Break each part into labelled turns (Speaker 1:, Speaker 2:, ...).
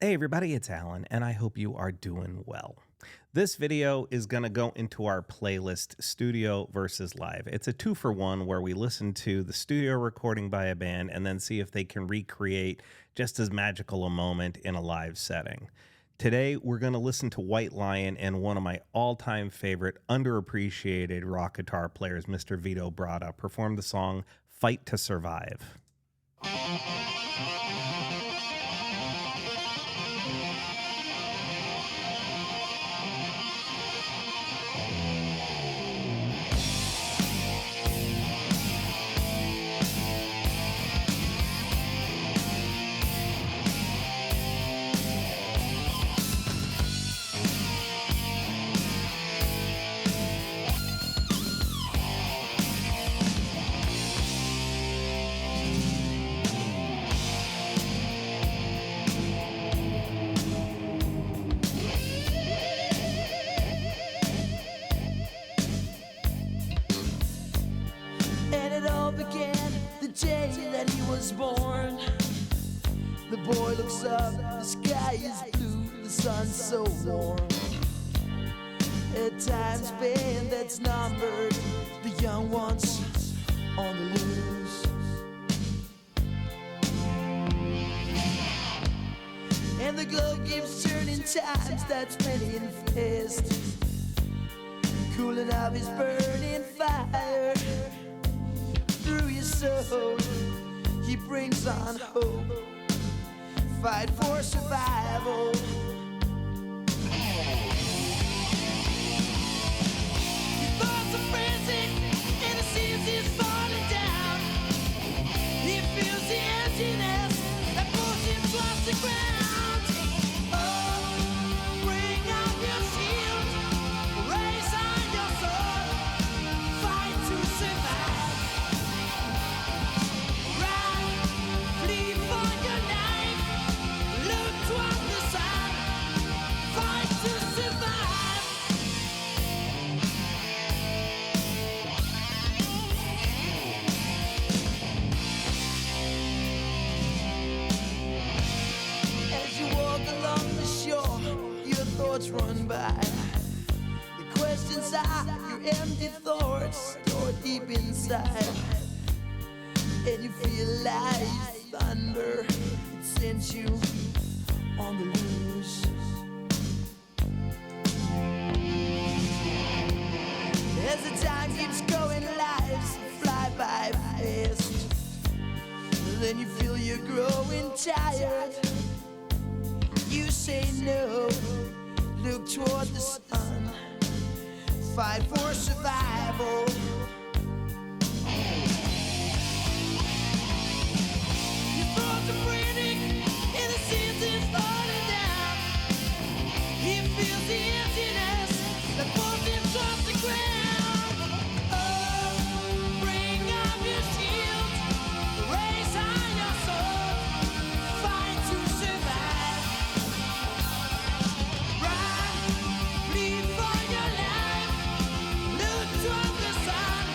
Speaker 1: Hey everybody, it's Alan, and I hope you are doing well. This video is going to go into our playlist Studio versus Live. It's a 2-for-1 where we listen to the studio recording by a band and then see if they can recreate just as magical a moment in a live setting. Today, we're going to listen to Whitelion and one of my all-time favorite, underappreciated rock guitar players, Mr. Vito Bratta, perform the song Fight to Survive.
Speaker 2: That he was born. The boy looks up, the sky is blue, the sun's so warm. A time span that's numbered, the young ones on the loose. And the globe keeps turning times that's many and fast, cooling up his burning fire through your soul. He brings on hope, fight for survival. His thoughts are frantic and it seems he's falling down. He feels the emptiness that pulls him towards the ground. Oh, bring out your shield, raise on your sword, fight to survive. Thoughts run by. The questions are your empty thoughts stored deep inside, and you feel like thunder. It sends you on the loose. As the time keeps going, lives fly by fast. Then you feel you're growing tired. You say no, look toward the sun, fight for survival. Your thoughts are frantic, and it seems he's falling down. He feels the emptiness that pulls him towards the ground. Oh, bring up your shield, raise on your sword, fight to survive. Bleed for your life, look toward the sun.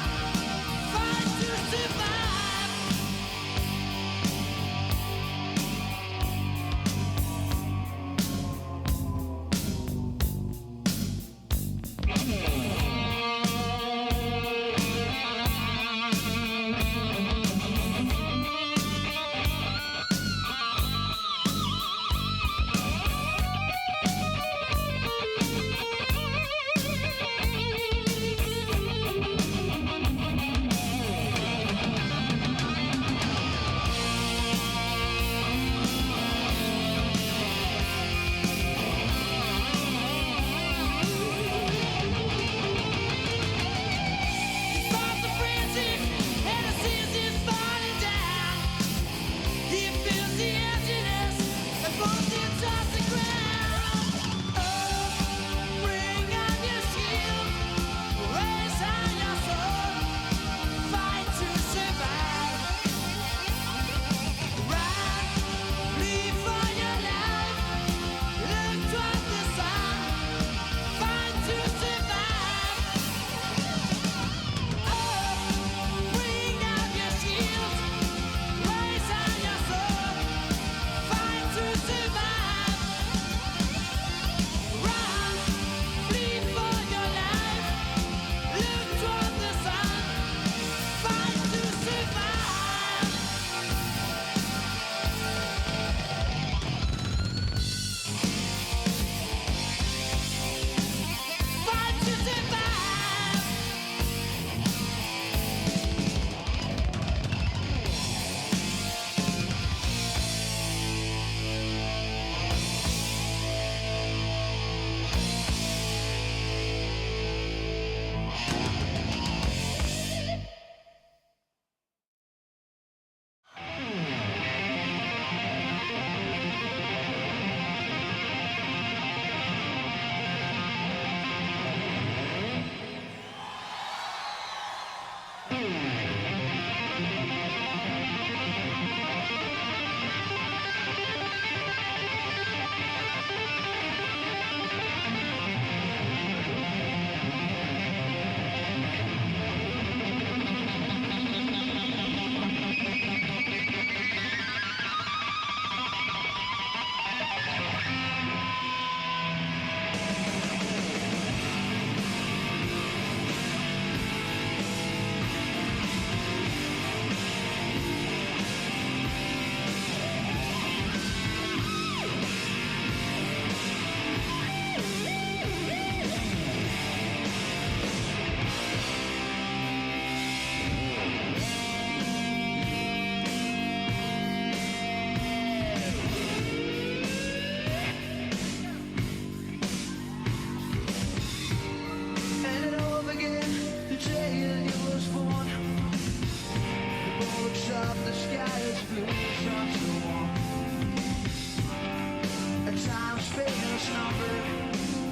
Speaker 2: A time space number,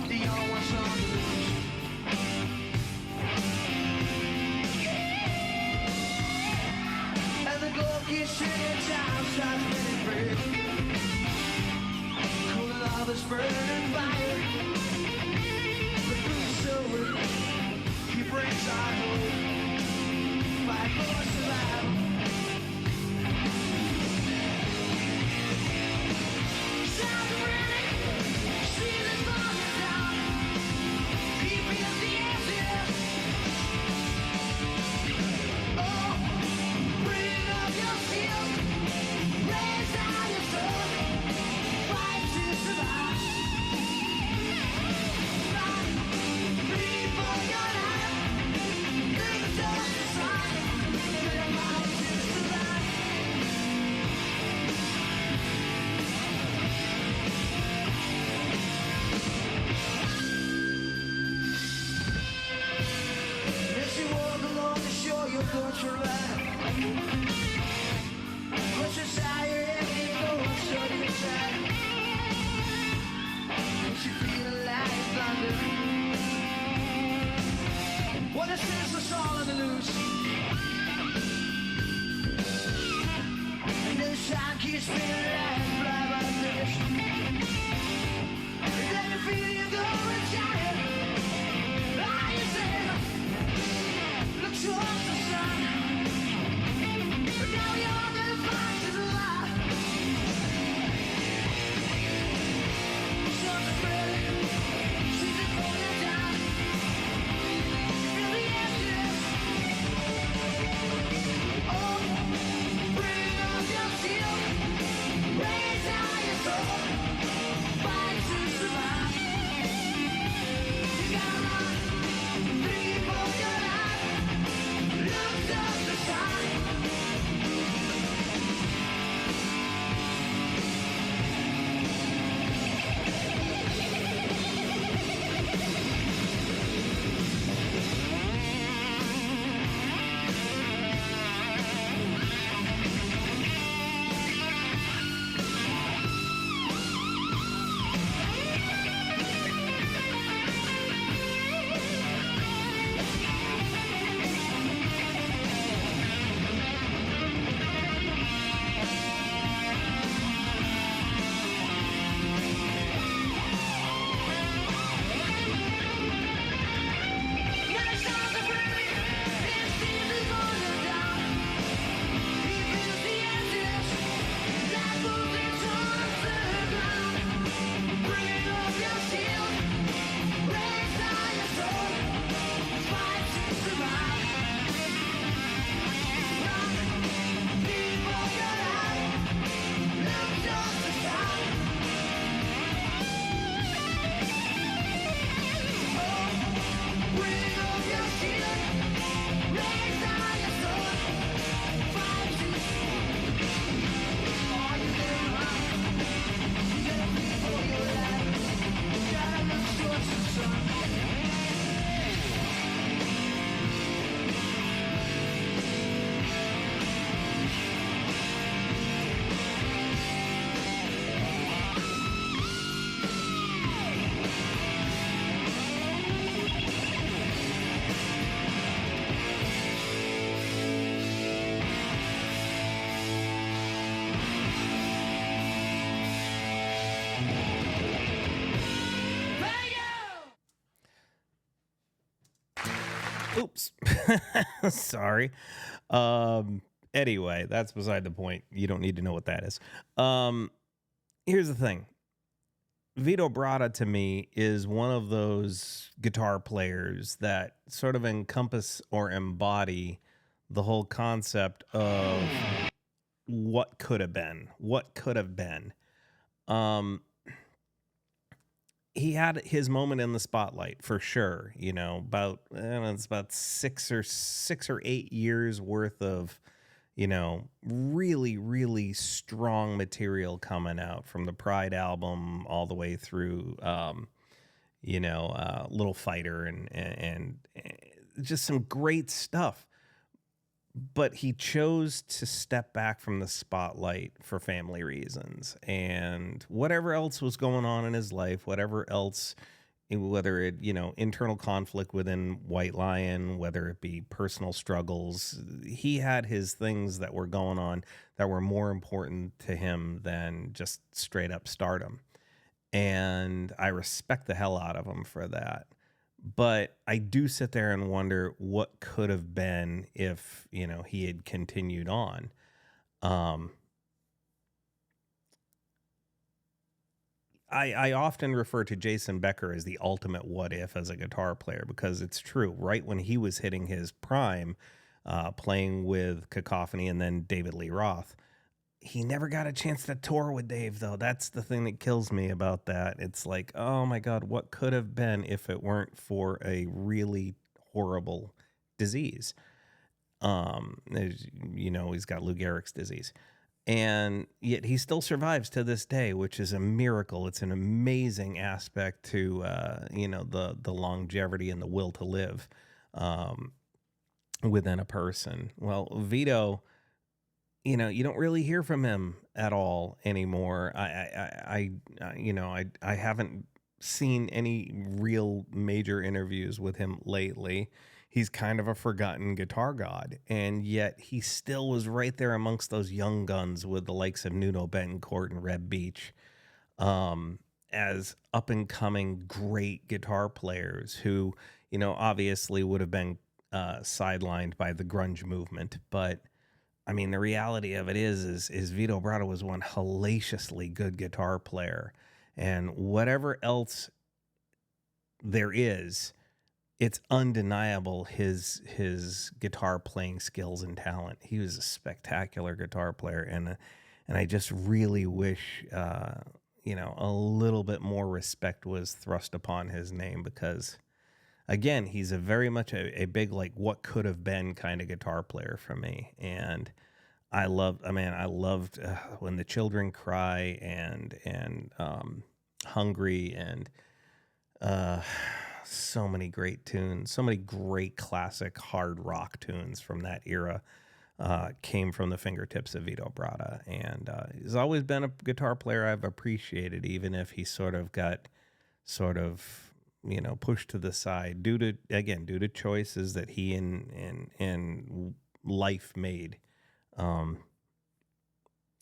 Speaker 2: the only one's on the loose. And the goalkeeper singing time starts getting break. Cooling all this burning fire. But who's sober? He brings our hope. Fight for survival. Sounds ready. See this morning down. He feels the answer. Oh, bring up your shield. Raise out your sword. Fight to survive. Run, bleed for your life. Live just the sun. Live fight to survive. As you walk along the shore, you're going to ride. Push aside your heavy clothes, so you side. Don't you feel like thunder? What is this? It's all on the loose. And this time keeps spinning like fly by this. Then you feel you go and giant. Like you said, look towards the sun. But now you're the fight is alive. Sun's spreading, seas are falling down. Feel the ashes. Oh, bring up your shield. Raise out your sword. Fight to survive. You gotta run, bleed for your life. Look just the sun.
Speaker 1: Oops. Sorry. Anyway, that's beside the point. You don't need to know what that is. Here's the thing. Vito Bratta to me is one of those guitar players that sort of encompass or embody the whole concept of what could have been, what could have been. He had his moment in the spotlight for sure. You know, it's about 6 or 8 years worth of, you know, really, really strong material coming out from the Pride album all the way through, Little Fighter and just some great stuff. but he chose to step back from the spotlight for family reasons, and whatever else was going on in his life, whatever else, whether it, internal conflict within White Lion, whether it be personal struggles, he had his things that were going on that were more important to him than just straight up stardom. And I respect the hell out of him for that. But I do sit there and wonder what could have been if, he had continued on. Um, I often refer to Jason Becker as the ultimate what if as a guitar player, because it's true. Right when he was hitting his prime, playing with Cacophony and then David Lee Roth, he never got a chance to tour with Dave, though. That's the thing that kills me about that. It's like, oh my God, what could have been if it weren't for a really horrible disease? He's got Lou Gehrig's disease. And yet he still survives to this day, which is a miracle. It's an amazing aspect to, the longevity and the will to live within a person. Well, Vito, you don't really hear from him at all anymore. I haven't seen any real major interviews with him lately. He's kind of a forgotten guitar god, and yet he still was right there amongst those young guns with the likes of Nuno Betancourt and Reb Beach, as up and coming great guitar players who, obviously would have been sidelined by the grunge movement, but I mean, the reality of it is Vito Bratta was one hellaciously good guitar player, and whatever else there is, it's undeniable his guitar playing skills and talent. He was a spectacular guitar player, and I just really wish a little bit more respect was thrust upon his name, because again, he's a very much a big, like, what could have been kind of guitar player for me. And I loved When the Children Cry and Hungry, and so many great tunes, so many great classic hard rock tunes from that era came from the fingertips of Vito Bratta. And he's always been a guitar player I've appreciated, even if he sort of got pushed to the side due to choices that he and life made.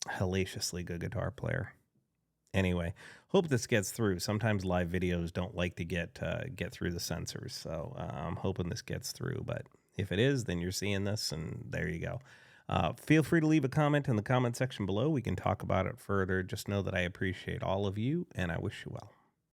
Speaker 1: Hellaciously good guitar player. Anyway, hope this gets through. Sometimes live videos don't like to get through the censors, so I'm hoping this gets through. But if it is, then you're seeing this, and there you go. Feel free to leave a comment in the comment section below. We can talk about it further. Just know that I appreciate all of you, and I wish you well.